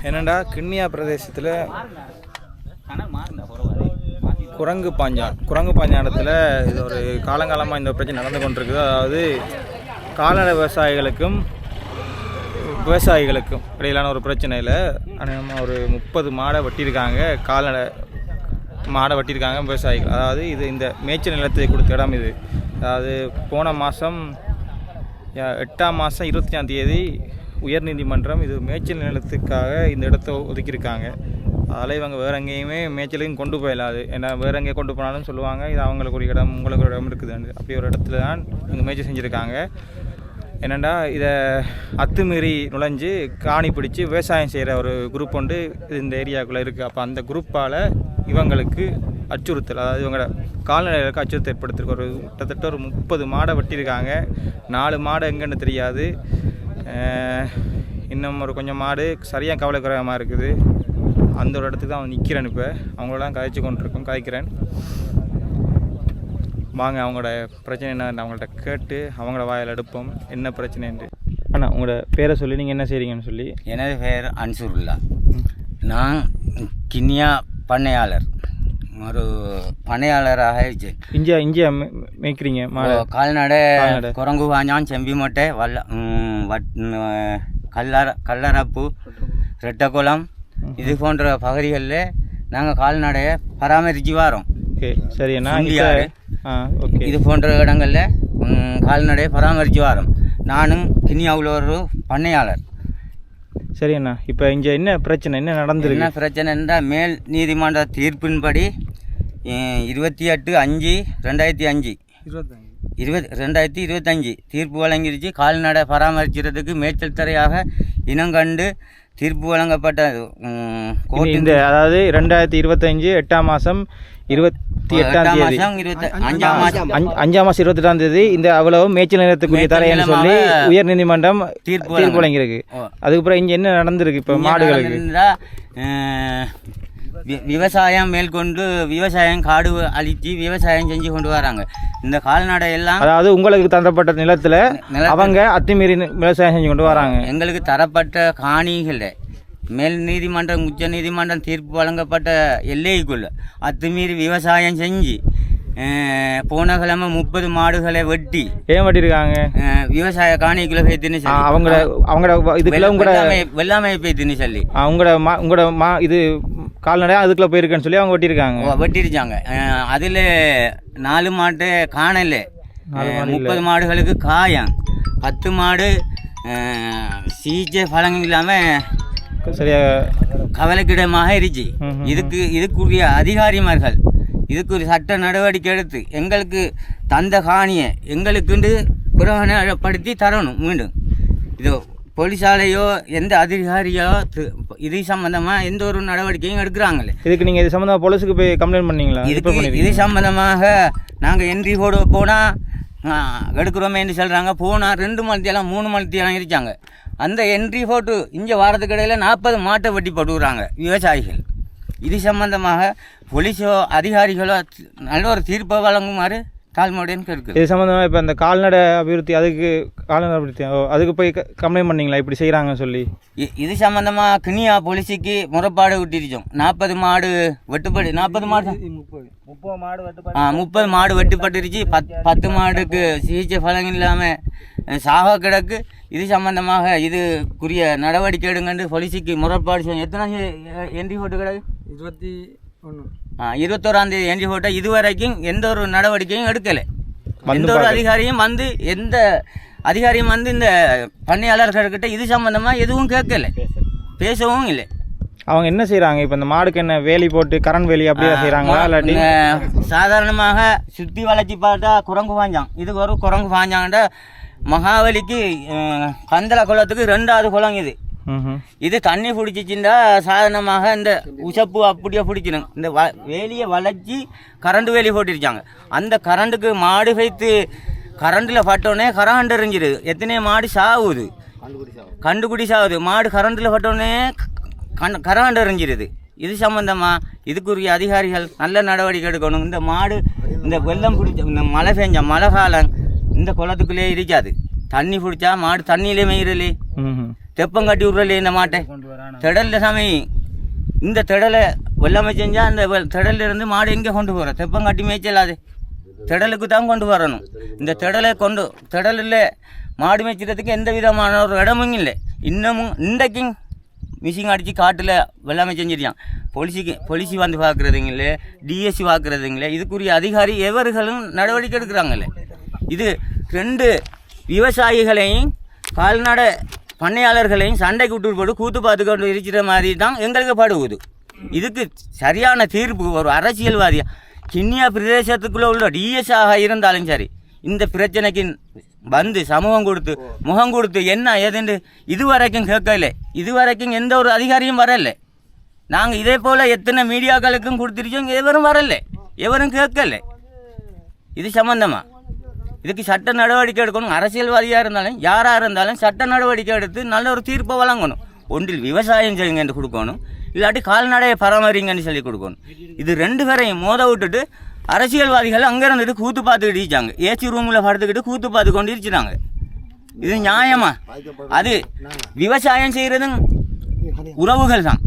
என்னடா கிண்ணியா பிரதேசத்தில் குரங்கு பாஞ்சானத்தில் இது ஒரு காலங்காலமாக இந்த பிரச்சனை நடந்து கொண்டிருக்குது. அதாவது கால்நடை விவசாயிகளுக்கும் இடையிலான ஒரு பிரச்சனையில் ஒரு 30 மாடை வெட்டியிருக்காங்க. கால்நடை மாடை வெட்டியிருக்காங்க விவசாயிகள். அதாவது இது இந்த மேய்ச்சல் நிலத்தை கொடுத்த இடம் இது. அதாவது போன மாதம் 8ஆம் மாதம் 25ஆம் தேதி உயர்நீதிமன்றம் இது மேய்ச்சல் நிலத்துக்காக இந்த இடத்த ஒதுக்கியிருக்காங்க. அதில் இவங்க வேறு எங்கேயுமே மேய்ச்சலையும் கொண்டு போயிடலாது. ஏன்னா வேறு எங்கேயும் கொண்டு போனாலும் சொல்லுவாங்க இது அவங்களுக்கு ஒரு இடம் உங்களுக்கு ஒரு இடம் இருக்குதுன்னு. அப்படி ஒரு இடத்துல தான் இவங்க மேய்ச்சல் செஞ்சுருக்காங்க. என்னென்னா இதை அத்துமீறி நுழைஞ்சு காணி பிடிச்சி விவசாயம் செய்கிற ஒரு குரூப் ஒன்று இந்த ஏரியாவுக்குள்ளே இருக்குது. அப்போ அந்த குரூப்பால் இவங்களுக்கு அச்சுறுத்தல், அதாவது இவங்களோட கால்நடைகளுக்கு அச்சுறுத்தல் ஏற்படுத்திருக்கு. ஒரு கிட்டத்தட்ட ஒரு 30 மாடை வெட்டியிருக்காங்க. 4 மாடு எங்கன்னு தெரியாது. இன்னும் ஒரு கொஞ்சம் மாடு சரியாக கவலைக்குறையமாக இருக்குது. அந்த ஒரு இடத்துக்கு தான் அவன் நிற்கிறேன். இப்போ அவங்களெல்லாம் கதைக்கிறேன். வாங்க அவங்களோட பிரச்சனை என்ன அவங்கள்ட்ட கேட்டு அவங்களோட வாயில் எடுப்போம் என்ன பிரச்சனைன்ட்டு. அண்ணா உங்களோட பேரை சொல்லி நீங்கள் என்ன செய்கிறீங்கன்னு சொல்லி. எனது பெயர் அன்சூருல்லா. நான் கிண்ணியா பண்ணையாளர், ஒரு பண்ணையாளராக இஞ்சியா மேய்க்கிறீங்க கால்நடை. குரங்கு வாஞ்சான், செம்பி மொட்டை, கல்லரப்பு, ரெட்டக்குளம் இது போன்ற பகுதிகளில் நாங்கள் கால்நடையை பராமரித்து வரோம். சரிண்ணா. இது போன்ற இடங்களில் கால்நடையை பராமரித்து வரோம். நானும் கிண்ணியாவில் ஒரு பண்ணையாளர். சரி அண்ணா, இப்போ இங்கே என்ன பிரச்சனை, என்ன நடந்திருக்கு? என்ன பிரச்சனை என்றால் மேல் நீதிமன்ற தீர்ப்பின்படி 28/5/2005 2025 தீர்ப்பு வழங்கிடுச்சு. கால்நடை பராமரிக்கிறதுக்கு மேய்ச்சல் தரையாக இனங்கண்டு தீர்ப்பு வழங்கப்பட்ட இந்த அதாவது 2025 8ஆம் மாதம் 28ஆம் தேதி 5ஆம் மாதம் 28ஆம் தேதி இந்த அவ்வளவு மேய்ச்சல் நிலத்துக்குரிய தரைன்னு சொல்லி உயர் நீதிமன்றம் தீர்ப்பு வழங்கியிருக்கு. அதுக்கப்புறம் இங்கே என்ன நடந்திருக்கு? இப்போ மாடுகளுக்கு விவசாயம் மேற்கொண்டு விவசாயம் காடு அழித்து விவசாயம் செஞ்சு கொண்டு வராங்க. இந்த கால்நடை எல்லாம் அதாவது உங்களுக்கு தரப்பட்ட நிலத்தில் அவங்க அத்துமீறி விவசாயம் செஞ்சு கொண்டு வராங்க. எங்களுக்கு தரப்பட்ட காணிகளை மேல் நீதிமன்றம் உச்ச நீதிமன்றம் தீர்ப்பு வழங்கப்பட்ட எல்லைக்குள்ள அத்துமீறி விவசாயம் செஞ்சு போன கிழமை 30 மாடுகளை வெட்டி ஏன் வெட்டியிருக்காங்க? விவசாய காணிக்குள்ள போய் தின்னு சொல்லி அவங்களோட இதுக்குள்ள வெள்ளாமை போய் தின்னு சொல்லி உங்களோட இது கால்நடை அதுக்குள்ள போயிருக்கேன்னு சொல்லி அவங்க வெட்டிருச்சாங்க. அதில் 4 மாட்டு காணல, 30 மாடுகளுக்கு காயம், 10 மாடு சிகிச்சை பலன் இல்லாமல் சரியா கவலைக்கிடமாக இருந்துச்சு. இதுக்குரிய அதிகாரிமார்கள் இதுக்கு ஒரு சட்ட நடவடிக்கை எடுத்து எங்களுக்கு தந்த காணியை எங்களுக்குண்டு பிரகடனப்படுத்தி தரணும். மீண்டும் இது போலீஸாலையோ எந்த அதிகாரியோ இது சம்பந்தமாக எந்த ஒரு நடவடிக்கையும் எடுக்கிறாங்களே. இதுக்கு நீங்கள் இது சம்மந்தமாக போலீஸுக்கு போய் கம்ப்ளைண்ட் பண்ணீங்களா? இது சம்பந்தமாக நாங்கள் என்ட்ரி போட போனால் எடுக்கிறோமே என்று சொல்கிறாங்க. போனால் 2 மணித்தெல்லாம் 3 மணித்தெல்லாம் இருக்காங்க. அந்த என்ட்ரி போட்டு இங்கே வாரத்துக்கு இடையில் 40 மாட்டை வெட்டி போட்டுக்கிறாங்க விவசாயிகள். இது சம்பந்தமாக போலீஸோ அதிகாரிகளோ நல்ல ஒரு தீர்ப்பை வழங்குமாறு தாழ்மையுடன் கேட்குது. இது சம்மந்தமாக இப்போ இந்த கால்நடை அபிவிருத்தி அதுக்கு போய் கம்ப்ளைண்ட் பண்ணிங்களா இப்படி செய்கிறாங்கன்னு சொல்லி? இது சம்மந்தமாக கிண்ணியா போலீஸுக்கு முறைப்பாடு விட்டிருச்சோம். 40 மாடு வெட்டுப்பட்டு 40 மாடு வெட்டுப்பட்டுருச்சு. 10 மாடுக்கு சிகிச்சை பலன் இல்லாமல் சாக கிடக்கு. இது சம்பந்தமாக இதுக்குரிய நடவடிக்கை எடுங்கன்னு போலீஸுக்கு முறைப்பாடு செய்யும். எத்தனை என்ட்ரி போட்டு கிடக்கு? 21ஆம் தேதி என்ட்ரி போட்ட இதுவரைக்கும் எந்த ஒரு நடவடிக்கையும் எடுக்கலை. எந்த ஒரு அதிகாரியும் வந்து இந்த பண்ணையாளர்கள்கிட்ட இது சம்பந்தமாக எதுவும் கேட்கலை, பேசவும் இல்லை. அவங்க என்ன செய்கிறாங்க இப்போ? இந்த மாடுக்கு என்ன வேலி போட்டு கரண் வேலி அப்படியே செய்கிறாங்களா? இல்லாட்டி சாதாரணமாக சுற்றி வளைச்சி பார்த்தா குரங்கு பாஞ்சான். இதுக்கு ஒரு குரங்கு பாஞ்சாங்கன்ற மகாவலிக்கு கந்தள குளத்துக்கு 2வது குளம் இது தண்ணி பிடிச்சிச்சுண்டா சாதாரணமாக இந்த உசப்பு அப்படியே பிடிக்கணும். இந்த வேலியை வளைச்சி கரண்ட் வேலி போட்டிருச்சாங்க. அந்த கரண்ட்டுக்கு மாடு வைத்து கரண்டில் பட்டோடனே கரண்ட் எறிஞ்சிடுது. எத்தனை மாடு சாகுது, கண்டுபிடி சாகுது. மாடு கரண்டில் பட்டோடனே கரண்ட் எறிஞ்சிடுது. இது சம்பந்தமாக இதுக்குரிய அதிகாரிகள் நல்ல நடவடிக்கை எடுக்கணும். இந்த மாடு இந்த வெள்ளம் பிடிச்ச இந்த மழை பெஞ்ச மழை காலம் இந்த குளத்துக்குள்ளே இருக்காது. தண்ணி பிடிச்சா மாடு தண்ணியிலே மேயிறலே. தெப்பம் கட்டி விட்றல இந்த மாட்டை திடலில் சாமி இந்த திடலை வெள்ளாமை செஞ்சால் அந்த திடலில் இருந்து மாடு எங்கே கொண்டு போகிற தெப்பம் கட்டி மேய்ச்சலாது திடலுக்கு தான் கொண்டு வரணும் இந்த திடலில் மாடு மேய்ச்சறதுக்கு எந்த விதமான ஒரு இடமும் இல்லை இன்னமும் இன்றைக்கும் மிஷின் அடித்து காட்டில் வெள்ளாமை செஞ்சிருக்கான் பொலிசி வந்து பார்க்குறதுங்களே டிஎஸ்சி பார்க்குறதுங்களே இதுக்குரிய அதிகாரி எவர்களும் நடவடிக்கை எடுக்கிறாங்களே இது 2 விவசாயிகளையும் கால்நடை பண்ணையாளர்களையும் சண்டைக்கு விட்டு போட்டு கூத்து பார்த்து கொண்டு இருக்கிற மாதிரி தான் எங்களுக்கு படுவது இதுக்கு சரியான தீர்ப்பு ஒரு அரசியல்வாதியாக கிண்ணியா பிரதேசத்துக்குள்ளே உள்ள டிஎஸ்ஆக இருந்தாலும் சரி இந்த பிரச்சனைக்கு வந்து சமூகம் கொடுத்து முகம் கொடுத்து என்ன ஏதுண்டு இதுவரைக்கும் கேட்கல இதுவரைக்கும் எந்த ஒரு அதிகாரியும் வரல நாங்கள் இதே போல் எத்தனை மீடியாக்களுக்கும் கொடுத்துருச்சோம் எவரும் வரல எவரும் கேட்கல இது சம்மந்தமாக இதுக்கு சட்ட நடவடிக்கை எடுக்கணும் அரசியல்வாதியாக இருந்தாலும் யாராக இருந்தாலும் சட்ட நடவடிக்கை எடுத்து நல்ல ஒரு தீர்ப்பை வழங்கணும் ஒன்றில் விவசாயம் செய்யுங்க என்று கொடுக்கணும் இல்லாட்டி கால்நடையை பராமரிங்கன்னு சொல்லி கொடுக்கணும் இது 2 பேரையும் மோத விட்டுட்டு அரசியல்வாதிகள் அங்கே இருந்துட்டு கூத்து பார்த்துக்கிட்டு இருக்காங்க ஏசி ரூமில் படுத்துக்கிட்டு கூத்து பார்த்து கொண்டு இருக்கிறாங்க இது நியாயமா அது விவசாயம் செய்கிறதும் உறவுகள் தான்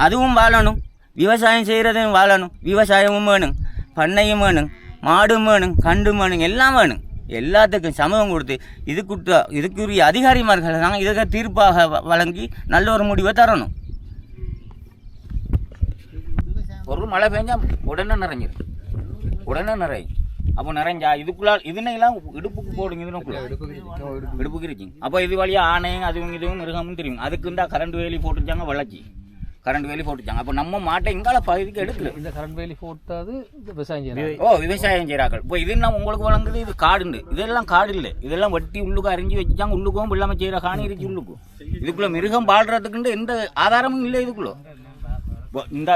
அதுவும் வாழணும் விவசாயம் செய்கிறதும் வாழணும் விவசாயமும் வேணும் பண்ணையும் வேணும் மாடும் வேணும் கண்டும் வேணும் எல்லாம் வேணும் எல்லாத்துக்கும் சமூகம் கொடுத்து இதுக்குரிய அதிகாரிமார்கள் தான் இதுக்கு தீர்ப்பாக வழங்கி நல்ல ஒரு முடிவை தரணும் ஒரு மழை பெஞ்சால் உடனே நிறைஞ்சிடும் அப்போ நிறைஞ்சா இதுனெல்லாம் இடுப்புக்கு போடுங்க இடுப்புக்கு இருக்குங்க அப்போ இது வழியாக ஆணையும் இதுவும் மிருகமும் தெரியும் அதுக்கு தான் கரண்ட் வேலி போட்டுருச்சாங்க வளர்ச்சி கரண்ட் வேலி போட்டுச்சாங்க அப்போ நம்ம மாட்டை எங்கால பகுதிக்கு எடுக்கல இந்த கரண்ட் வேலி போட்டாது விவசாயம் விவசாயம் செய்கிறார்கள் இப்போ இது நம்ம உங்களுக்கு வழங்குது இது காடுண்டு இதெல்லாம் காடு இல்லை இதெல்லாம் வெட்டி உள்ளுக்கு அரிஞ்சு வச்சுச்சாங்க உள்ளுக்கும் இல்லாமல் செய்கிற காணி இருக்கு உள்ளுக்கும் இதுக்குள்ளே மிருகம் பாடுறதுக்குண்டு எந்த ஆதாரமும் இல்லை இதுக்குள்ளே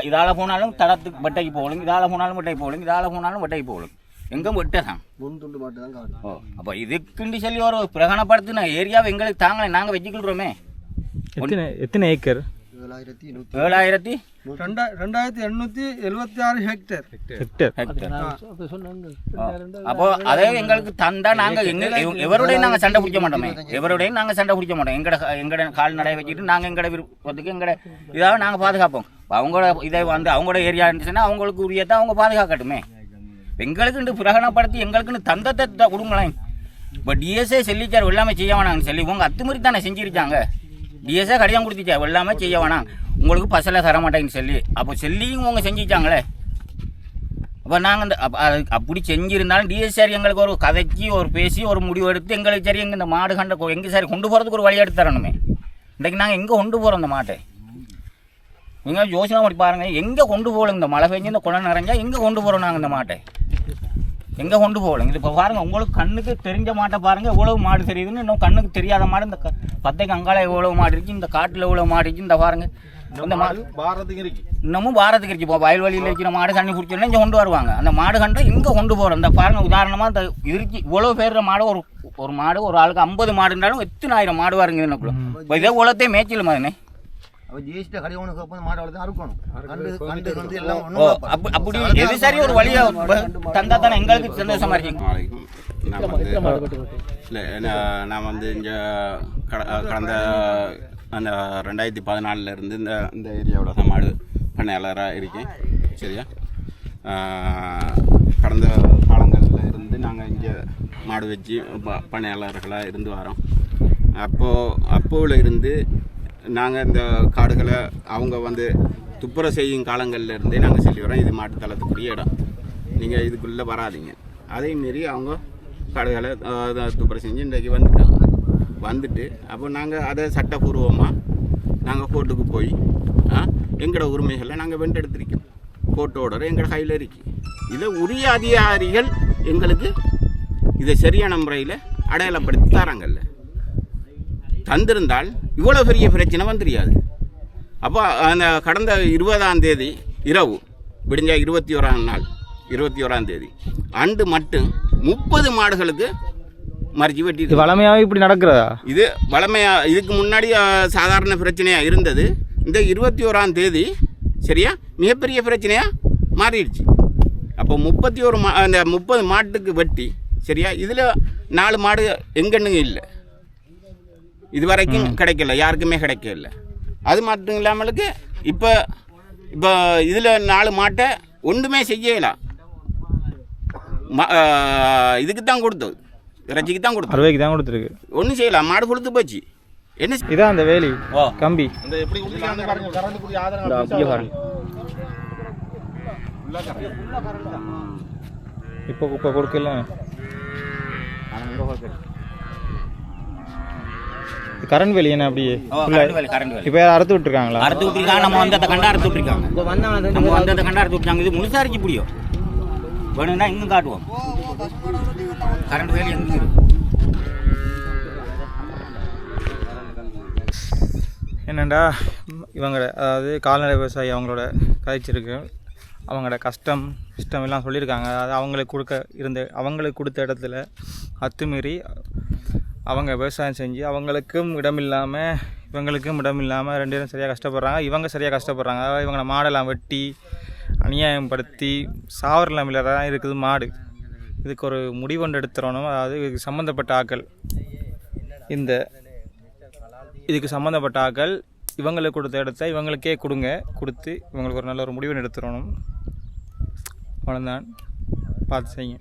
இதால் போனாலும் தடத்துக்கு வெட்டைக்கு போகலும் இதால் போனாலும் வெட்டைக்கு போகலும் இதால் போனாலும் வெட்டைக்கு போகலும் எங்கே வெட்டதான் அப்போ இதுக்குண்டு சொல்லி ஒரு பிரகடனப்படுத்தின ஏரியாவை எங்களுக்கு தாங்களே நாங்கள் வச்சுக்கிடுறோமே எத்தனை ஏக்கர் 2876 ஹெக்டேர். அப்போ அதே எங்களுக்கு தந்தா நாங்கள் எவருடையும் நாங்கள் சண்டை பிடிக்க மாட்டோமே எங்கட கால்நடை வச்சுட்டு நாங்கள் எங்கட விருப்பத்துக்கு எங்கட இதாக நாங்கள் பாதுகாப்போம் அவங்களோட இதை வந்து அவங்களோட ஏரியா இருந்துச்சுன்னா அவங்களுக்கு உரியத்தை அவங்க பாதுகாக்கட்டுமே எங்களுக்குன்னு பிரகடனப்படுத்தி எங்களுக்குன்னு தந்தத்தை கொடுங்களேன் இப்போ டிஎஸ்ஏ சொல்லிச்சார் எல்லாமே செய்ய வேணாங்கன்னு சொல்லி உங்கள் அத்துமுறை தானே செஞ்சுருக்காங்க டிஎஸ்ஏ கடிதம் கொடுத்துச்சா எல்லாமே செய்ய வேணாம் உங்களுக்கு பசலை தர மாட்டேங்கன்னு சொல்லி அப்போ சொல்லியும் அவங்க செஞ்சுச்சாங்களே அப்போ நாங்கள் அப்படி செஞ்சுருந்தாலும் டிஎஸ்ஆர் எங்களுக்கு ஒரு கதைச்சி ஒரு பேசி ஒரு முடிவு எடுத்து எங்களுக்கு சரி எங்கள் இந்த மாடு கண்ட எங்கே சரி கொண்டு போகிறதுக்கு ஒரு வழி எடுத்து தரணுமே இன்றைக்கு நாங்கள் எங்கே கொண்டு போகிறோம் இந்த மாட்டை நீங்கள் யோசனை பண்ணி பாருங்கள் எங்கே கொண்டு போகலாம் இந்த மழை பெஞ்சு இந்த குளம் நிறைஞ்சா எங்கே கொண்டு போகிறோம் நாங்கள் இந்த மாட்டை எங்கே கொண்டு போகலாம் இது இப்போ பாருங்கள் உங்களுக்கு கண்ணுக்கு தெரிஞ்ச மாட்டை பாருங்கள் எவ்வளவு மாடு தெரியுதுன்னு இன்னும் கண்ணுக்கு தெரியாத மாடு இந்த பத்தைக்கு அங்கால எவ்வளோ மாடு இருக்குது இந்த காட்டில் எவ்வளோ மாடு இருக்குது இந்த பாருங்கள் இந்த மாடு பாரத்துக்கு இருக்கு இன்னமும் பாரத்துக்கு இருக்கு இப்போ வயல்வெளியில் இருக்கிற மாடு தண்ணி குடிச்சோன்னா இங்கே கொண்டு வருவாங்க அந்த மாடு கண்டா எங்கே கொண்டு போகிறோம் இந்த பாருங்கள் உதாரணமாக இந்த இருக்கு இவ்வளோ பேர் மாடு ஒரு மாடு ஒரு ஆளுக்கு 50 மாடு இருந்தாலும் எத்தனை ஆயிரம் மாடு வருங்க இதுக்குள்ள இப்போ இதே உலகத்தையே மேய்ச்சல் மாதிரினே அப்படி எது சரி ஒரு வழியை தந்தா தானே எங்களுக்கு சந்தோஷமா இருக்கு இல்லை நான் வந்து இங்கே கடந்த அந்த 2014 இருந்து இந்த ஏரியாவோட தான் மாடு பண்ணையாளராக இருக்கேன் சரியா கடந்த காலங்களில் இருந்து நாங்கள் இங்கே மாடு வச்சு பண்ணையாளர்களாக இருந்து வரோம் அப்போவில் இருந்து நாங்கள் இந்த காடுகளை அவங்க வந்து துப்புரவு செய்யும் காலங்களில் இருந்தே நாங்கள் சொல்லி வரோம் இது மாட்டு தளத்துக்குரிய இடம் நீங்கள் இதுக்குள்ளே வராதிங்க அதேமாரி அவங்க காடுகளை துப்புரவு செஞ்சு இன்றைக்கு வந்துட்டு அப்போ நாங்கள் அதை சட்டப்பூர்வமாக நாங்கள் கோர்ட்டுக்கு போய் எங்களோட உரிமைகளை நாங்கள் வென்றெடுத்திருக்கோம் கோர்ட்டோட எங்களோட கையில் இருக்கு இதை உரிய அதிகாரிகள் எங்களுக்கு இதை சரியான முறையில் அடையாளப்படுத்தி தராங்கல்ல தந்திருந்தால் இவ்வளோ பெரிய பிரச்சனை வந்துரியாது அப்போ அந்த கடந்த 20ஆம் தேதி இரவு விடிஞ்ச 21ஆம் தேதி அன்று மட்டும் 30 மாடுகளுக்கு மறிச்சு வெட்டி வளமையாக இப்படி நடக்கிறதா இது வளமையாக இதுக்கு முன்னாடி சாதாரண பிரச்சனையாக இருந்தது இந்த 21ஆம் தேதி சரியா மிகப்பெரிய பிரச்சனையாக மாறிடுச்சு அப்போ 30 மாட்டுக்கு வெட்டி சரியா இதில் 4 மாடு எங்கன்னுங்க இல்லை இது வரைக்கும் கிடைக்கல, யாருக்குமே கிடைக்கல. அது மட்டும் இல்லாமலுக்கு இப்போ இதில் 4 மாட்டை ஒன்றுமே செய்யலாம். இதுக்கு தான் கொடுத்தது, இறைச்சிக்கு தான் கொடுத்தது, அறுவைக்கு தான் கொடுத்துருக்கு. ஒன்றும் செய்யலாம். மாடு கொடுத்து போச்சு. என்ன இதான் அந்த வேலி கம்பி. இப்போ கொடுக்கல. கரண்ட் வேலி என்ன அப்படியே இப்போ யாரும் அறுத்து விட்டுருக்காங்களா? அறுத்து விட்டுருக்காங்க. நம்ம வந்து அந்த கண்டா அறுத்து விட்டுருக்காங்க. நம்ம வந்து அந்த கண்டா அறுத்து விட்டாங்க. இது முழுசா அரைச்சி முடியும். வேணும்னா இன்னும் காட்டுவோம். கரண்ட் வேலி எங்கே இருக்கு? என்னண்டா இவங்களோட அதாவது கால்நடை விவசாயி அவங்களோட கதைச்சிருக்கு. அவங்களோட கஷ்டம் எல்லாம் சொல்லியிருக்காங்க. அதாவது அவங்களுக்கு கொடுத்த இடத்துல அத்துமீறி அவங்க விவசாயம் செஞ்சு அவங்களுக்கும் இடம் இல்லாமல் இவங்களுக்கும் இடம் இல்லாமல் 2 பேரும் சரியாக கஷ்டப்படுறாங்க. இவங்க சரியாக கஷ்டப்படுறாங்க. அதாவது இவங்களை மாடெல்லாம் வெட்டி அநியாயப்படுத்தி சாவர நிலைமையில தான் இருக்குது மாடு. இதுக்கு ஒரு முடிவொன்று எடுத்துடணும். அதாவது இதுக்கு சம்மந்தப்பட்ட ஆக்கள் இதுக்கு சம்மந்தப்பட்ட ஆக்கள் இவங்களுக்கு கொடுத்த இடத்த இவங்களுக்கே கொடுத்து இவங்களுக்கு ஒரு நல்ல ஒரு முடிவு எடுத்துடணும். அவ்வளோதான், பார்த்து செய்யுங்க.